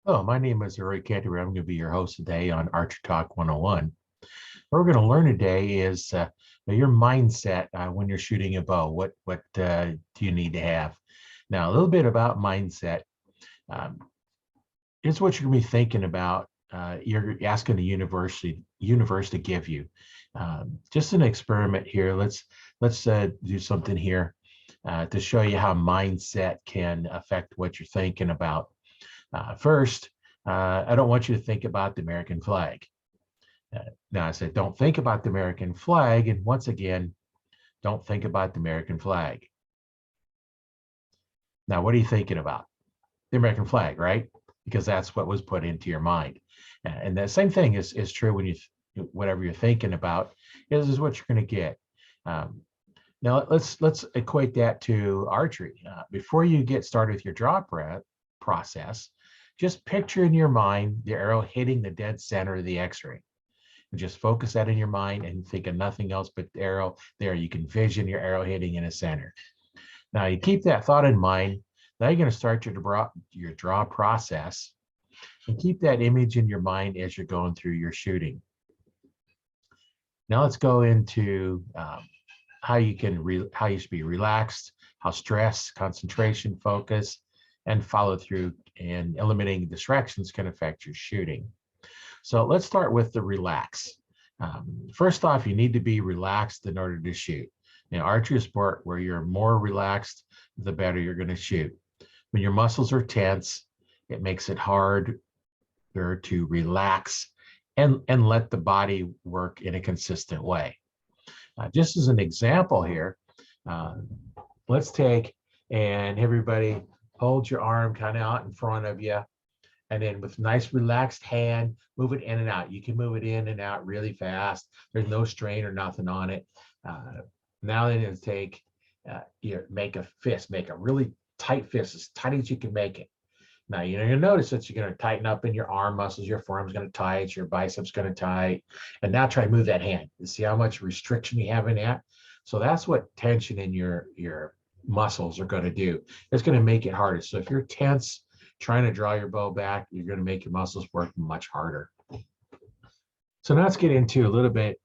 Hello, my name is Canterbury. I'm going to be your host today on Archery Talk 101. What we're going to learn today is your mindset when you're shooting a bow. What do you need to have? Now, a little bit about mindset. Um, it's what you're going to be thinking about. You're asking the universe to give you. Just an experiment here. Let's do something here to show you how mindset can affect what you're thinking about. First, I don't want you to think about the American flag. Now I said, don't think about the American flag. And once again, don't think about the American flag. Now, what are you thinking about? The American flag, right? Because that's what was put into your mind. And the same thing is true when whatever you're thinking about is what you're going to get. Now let's equate that to archery. Before you get started with your draw process, just picture in your mind the arrow hitting the dead center of the X-ray. And just focus that in your mind and think of nothing else but the arrow there. You can vision your arrow hitting in a center. Now you keep that thought in mind. Now you're going to start your draw process and keep that image in your mind as you're going through your shooting. Now let's go into how you should be relaxed, how stress, concentration, focus, and follow through and eliminating distractions can affect your shooting. So let's start with the relax. First off, you need to be relaxed in order to shoot. In archery sport, where you're more relaxed, the better you're going to shoot. When your muscles are tense, it makes it harder to relax and let the body work in a consistent way. Just as an example here, let's take and everybody hold your arm kind of out in front of you. And then with nice relaxed hand, move it in and out. You can move it in and out really fast. There's no strain or nothing on it. Now then it's take, make a fist, make a really tight fist, as tight as you can make it. Now, you'll notice that you're going to tighten up in your arm muscles, your forearm's going to tight, your biceps going to tight. And now try to move that hand. You see how much restriction you have in that? So that's what tension in your muscles are going to do. It's going to make it harder. So if you're tense, trying to draw your bow back, you're going to make your muscles work much harder. So now let's get into a little bit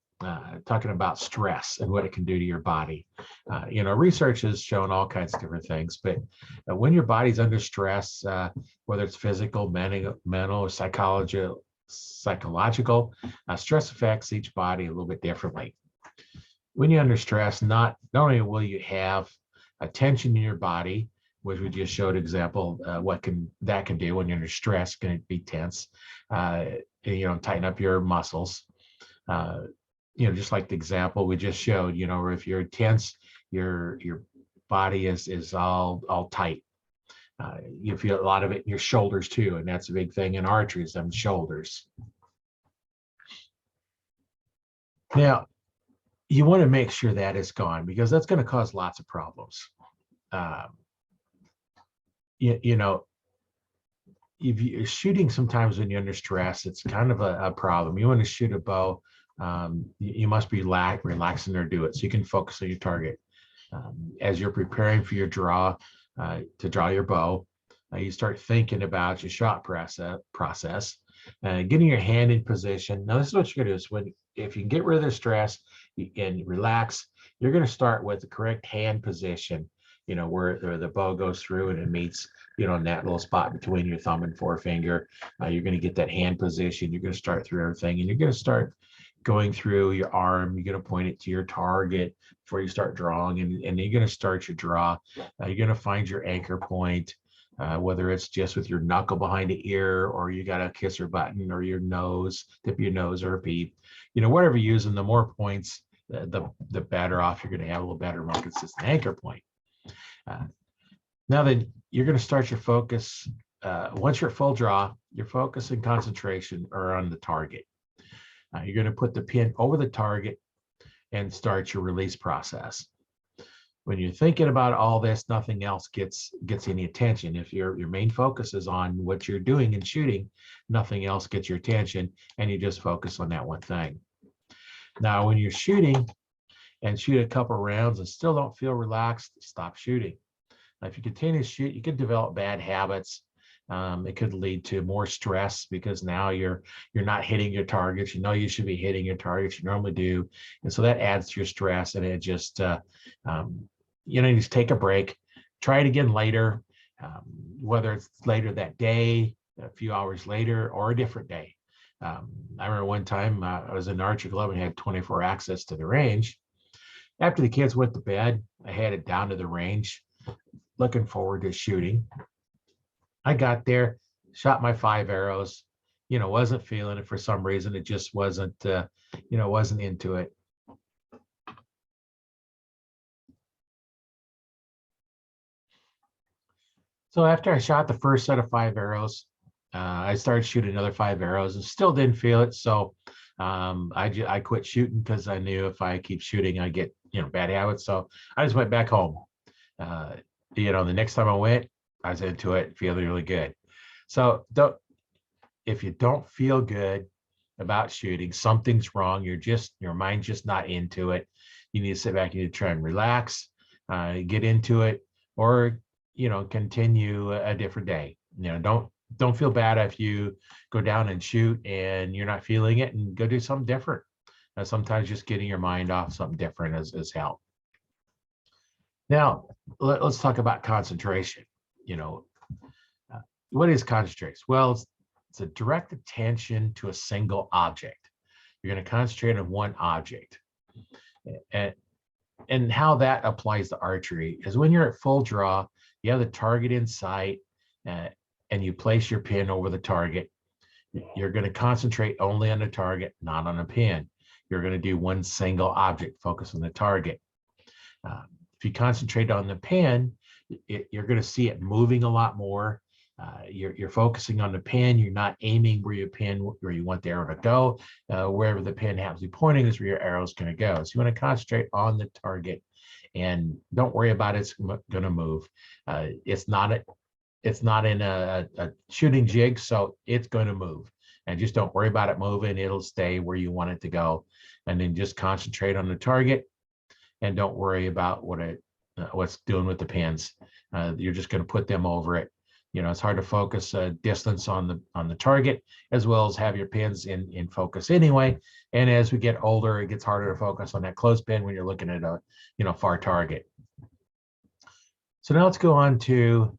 talking about stress and what it can do to your body. Research has shown all kinds of different things, but when your body's under stress, whether it's physical, mental, or psychological, stress affects each body a little bit differently. When you're under stress, not only will you have a tension in your body, which we just showed example, what that can do when you're under stress, going to be tense, tighten up your muscles. Just like the example we just showed, or if you're tense, your body is all tight. You feel a lot of it in your shoulders too, and that's a big thing in archery is them shoulders. Now, you want to make sure that is gone because that's going to cause lots of problems. If you're shooting sometimes when you're under stress, it's kind of a problem. You want to shoot a bow, you must be relaxing or do it so you can focus on your target. As you're preparing for your draw, to draw your bow, you start thinking about your shot process, getting your hand in position. Now, this is what you're going to do is if you can get rid of the stress and relax, you're going to start with the correct hand position, where the bow goes through and it meets, in that little spot between your thumb and forefinger. You're going to get that hand position. You're going to start through everything, and you're going to start going through your arm. You're going to point it to your target before you start drawing, and you're going to start your draw. You're going to find your anchor point, whether it's just with your knuckle behind the ear, or you got a kisser button, or your nose, tip of your nose, or a peep. Whatever you're using, the more points, the better off you're going to have, a little better, more consistent anchor point. Now then, you're going to start your focus. Once you're at full draw, your focus and concentration are on the target. You're going to put the pin over the target and start your release process. When you're thinking about all this, nothing else gets any attention. If your main focus is on what you're doing and shooting, nothing else gets your attention, and you just focus on that one thing. Now, when you're shooting and shoot a couple rounds and still don't feel relaxed, stop shooting. Now, if you continue to shoot, you can develop bad habits. It could lead to more stress because now you're not hitting your targets. You know you should be hitting your targets you normally do, and so that adds to your stress. And it just you just take a break, try it again later, whether it's later that day, a few hours later, or a different day. I remember one time I was in an archery club and had 24 access to the range. After the kids went to bed, I headed down to the range, looking forward to shooting. I got there, shot my 5 arrows, wasn't feeling it for some reason. It just wasn't, wasn't into it. So after I shot the first set of 5 arrows, I started shooting another 5 arrows and still didn't feel it. So I quit shooting because I knew if I keep shooting, I get, bad habits. So I just went back home. The next time I went, I was into it, feeling really good. So if you don't feel good about shooting, something's wrong. Your mind's just not into it. You need to sit back, you need to try and relax, get into it, or continue a different day. Don't feel bad if you go down and shoot and you're not feeling it, and go do something different. Sometimes just getting your mind off something different is help. Now, let's talk about concentration. What is concentration? Well, it's a direct attention to a single object. You're going to concentrate on one object. And how that applies to archery is when you're at full draw, you have the target in sight, and you place your pin over the target. You're going to concentrate only on the target, not on a pin. You're going to do one single object, focus on the target. If you concentrate on the pin, you're going to see it moving a lot more. You're focusing on the pin. You're not aiming where you want the arrow to go. Wherever the pin happens to be pointing is where your arrow is going to go. So you want to concentrate on the target, and don't worry about it's going to move. It's not in a shooting jig, so it's going to move. And just don't worry about it moving. It'll stay where you want it to go. And then just concentrate on the target, and don't worry about what's doing with the pins. You're just going to put them over it. It's hard to focus distance on the target, as well as have your pins in focus anyway. And as we get older, it gets harder to focus on that close pin when you're looking at a far target. So now let's go on to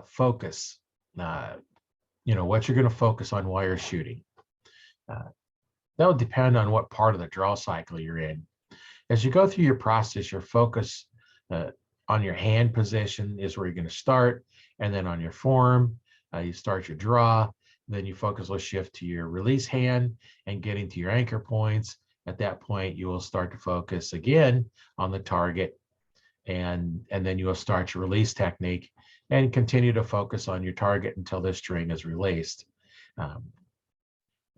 focus. What you're going to focus on while you're shooting. That will depend on what part of the draw cycle you're in. As you go through your process, your focus on your hand position is where you're going to start, and then on your form, you start your draw. Then your focus will shift to your release hand and getting to your anchor points. At that point, you will start to focus again on the target, and then you will start your release technique and continue to focus on your target until the string is released.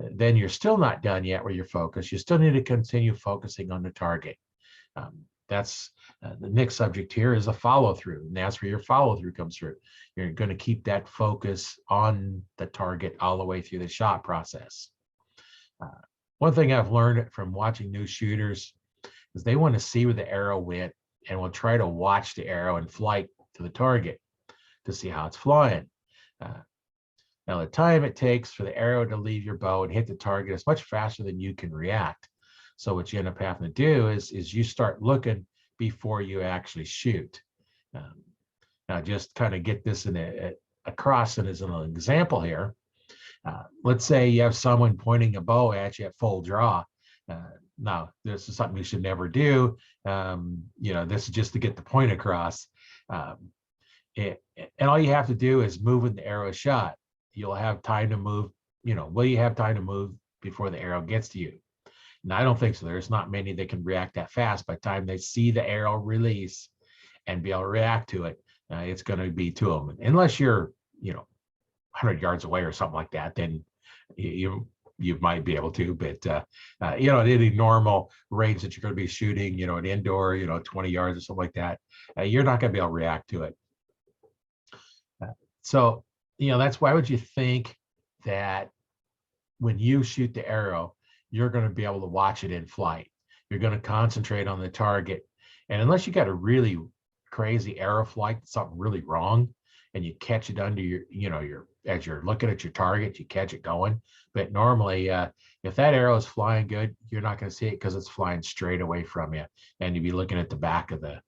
Then you're still not done yet with your focus. You still need to continue focusing on the target. That's the next subject here is a follow through, and that's where your follow through comes through. You're going to keep that focus on the target all the way through the shot process. One thing I've learned from watching new shooters is they want to see where the arrow went, and will try to watch the arrow in flight to the target to see how it's flying. Now, the time it takes for the arrow to leave your bow and hit the target is much faster than you can react. So what you end up having to do is you start looking before you actually shoot. Now, just kind of get this across and as an example here. Let's say you have someone pointing a bow at you at full draw. Now, this is something you should never do. This is just to get the point across. And all you have to do is move when the arrow is shot. You'll have time to move. Will you have time to move before the arrow gets to you? And I don't think so. There's not many that can react that fast. By the time they see the arrow release and be able to react to it, it's going to be two of them. Unless you're, 100 yards away or something like that, then you might be able to. But at any normal range that you're going to be shooting, an indoor, 20 yards or something like that, you're not going to be able to react to it. So that's why would you think that when you shoot the arrow, you're going to be able to watch it in flight. You're going to concentrate on the target. And unless you got a really, crazy arrow flight, something really wrong, and you catch it under your, as you're looking at your target, you catch it going. But normally, if that arrow is flying good, you're not going to see it because it's flying straight away from you, and you'd be looking at the back of the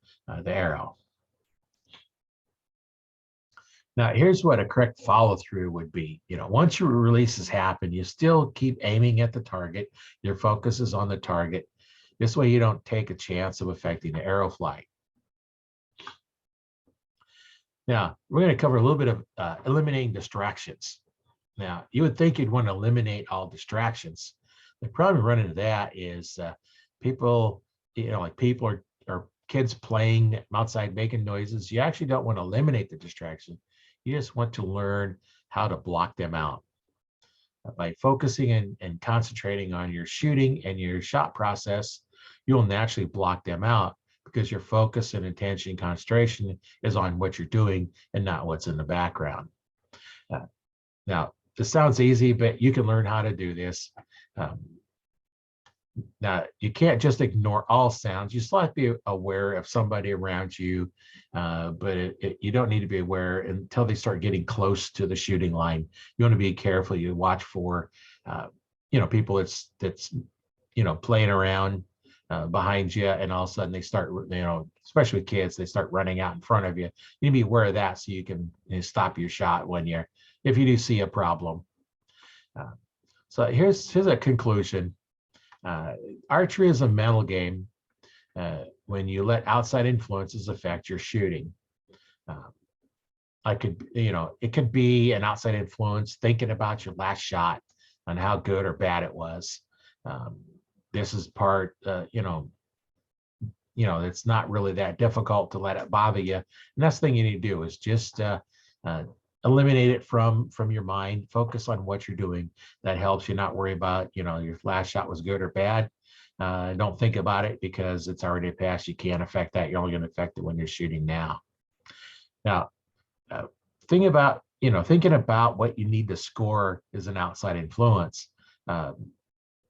arrow. Now, here's what a correct follow through would be. Once your releases happen, you still keep aiming at the target. Your focus is on the target. This way, you don't take a chance of affecting the arrow flight. Now, we're going to cover a little bit of eliminating distractions. Now, you would think you'd want to eliminate all distractions. The problem run into that is people, like people or kids playing outside making noises. You actually don't want to eliminate the distraction. You just want to learn how to block them out. By focusing and concentrating on your shooting and your shot process, you'll naturally block them out because your focus and attention and concentration is on what you're doing and not what's in the background. Now, this sounds easy, but you can learn how to do this. Now, you can't just ignore all sounds. You still have to be aware of somebody around you, but you don't need to be aware until they start getting close to the shooting line. You want to be careful. You watch for, people that's playing around behind you, and all of a sudden they start, especially with kids, they start running out in front of you. You need to be aware of that so you can stop your shot if you do see a problem. So here's a conclusion. Archery is a mental game when you let outside influences affect your shooting. It could be an outside influence thinking about your last shot and how good or bad it was. This is part, it's not really that difficult to let it bother you. And that's the thing you need to do is just eliminate it from your mind. Focus on what you're doing. That helps you not worry about, your last shot was good or bad. Don't think about it because it's already passed. You can't affect that. You're only going to affect it when you're shooting now. Now, thinking about what you need to score is an outside influence.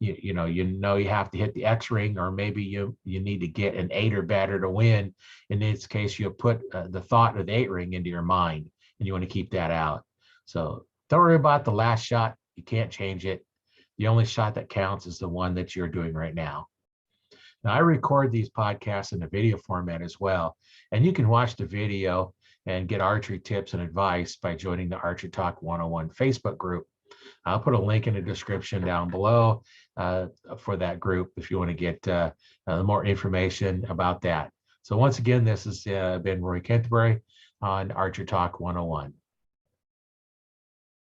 You have to hit the X ring, or maybe you need to get an 8 or better to win. In this case, you put the thought of the 8 ring into your mind, and you want to keep that out. So don't worry about the last shot. You can't change it. The only shot that counts is the one that you're doing right now. Now, I record these podcasts in a video format as well, and you can watch the video and get archery tips and advice by joining the Archery Talk 101 Facebook group. I'll put a link in the description down below for that group if you want to get more information about that. So once again, this has been Roy Canterbury on Archery Talk 101.